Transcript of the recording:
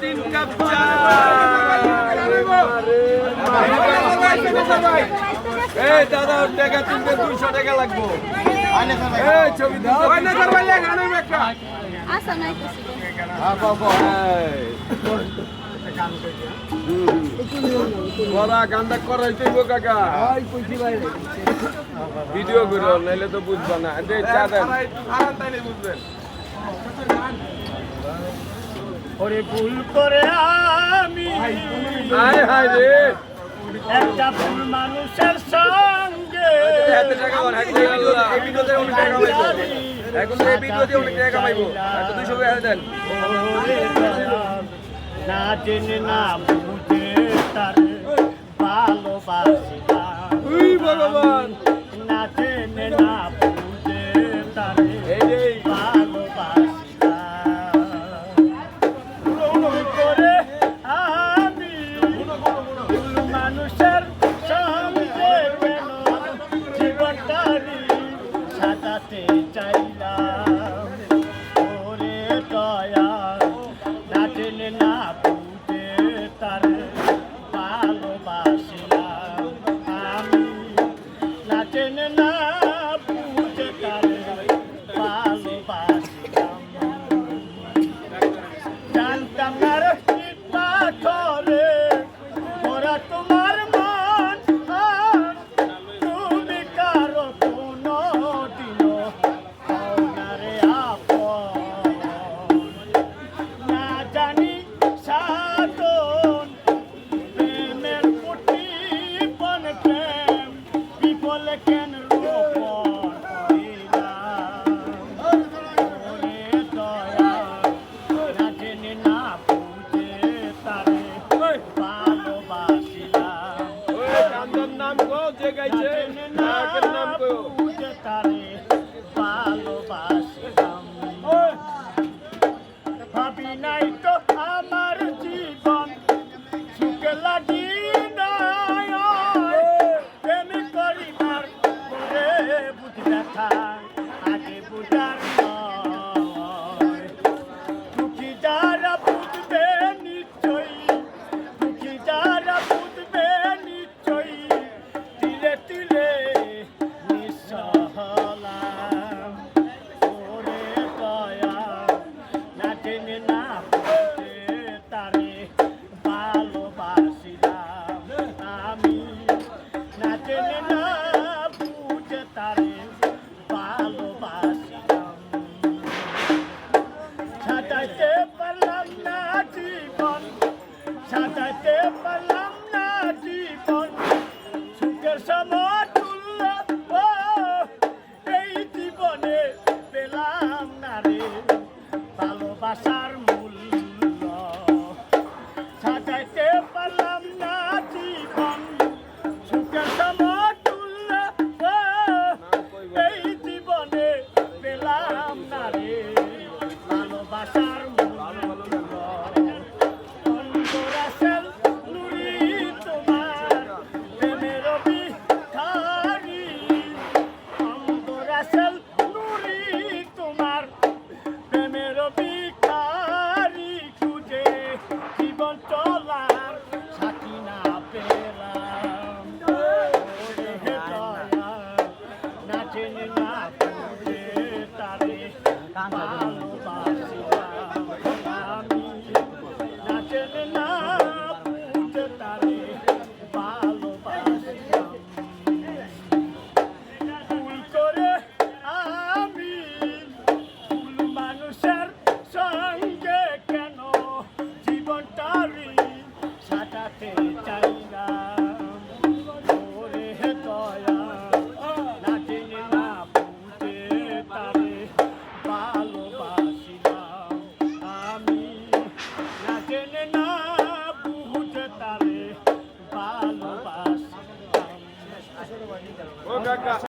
তিন কাপ চা এই দাদা টাকা তিনটে 200 টাকা লাগবো এই ছবি দাও আচ্ছা নাই গান্দা করাইতে কাকা ভিডিও করো নাইলে তো বুঝবা না চা দেন বুঝবেন ওরে ভুল করে আমি হায় হায় রে একটা ভুল মানুষের সঙ্গে না জেনে না বুঝে তার ভালোবাসিলাম ভগবান না জেনে না বুঝে তার ভালোবাসিলাম করে আমি ভুল মানুষের সঙ্গে কেন জীবনটারি সাজাতে চাইলাম ওরে দয়া না জেনে না বুঝে তার ভালোবাসিলাম আমি না জেনে না বুঝে তার ভালোবাসিলাম জানতাম না রে পাথরে ওরা তোমার মন তুমি কারো কোনো দিনও রে আপন না জানি সাধন প্রেমের পুটি পন প্রেম বিফল কেন রোপণ করিলাম ওরে দয়া না জেনে না বুঝে তারে ভালোবাসিলাম নাম কো যে গাইছে না নাম কো বুঝে তারে ভালোবাসিলাম ভাবি নাই তো আমার জীবন সুখে লাগি নাই প্রেম করিবার পরে বুঝি ব্যথা আগে বুঝার নয় দুঃখী যারা বুঝবে নিশ্চয়ই দুঃখী যারা বুঝবে নিশ্চয়ই তিলে তিলে নিঃসহলাম ওরে দয়া না জেনে না বুঝে তারে ভালোবাসিলাম আমি না জেনে না বুঝে তারে ভালোবাসিলাম সাজাইতে পারলাম না জীবন সাজাইতে পারলাম না জীবন সুখের সমতুল্য ও এই জীবনে পেলাম না রে ভালোবাসার মূল্য সাজাইতে পারলাম না জীবন সুখের সমতুল্য ও এই জীবনে পেলাম না রে ভালোবাসার মূল্য অন্তরাসেল নুরি তোমার প্রেমের ভিখারি অন্তরাসেল নুরি তোমার প্রেমের ভিখারি খুঁজে জীবন চলার সাথী না পেলাম ওরে দয়া না জেনে না বুঝে তারে ভালোবাসিলাম আমি না জেনে না বুঝে তারে ভালোবাসিলাম ভুল করে আমি ভুল মানুষের সঙ্গে কেন জীবনটারি সাজাতে চাইলাম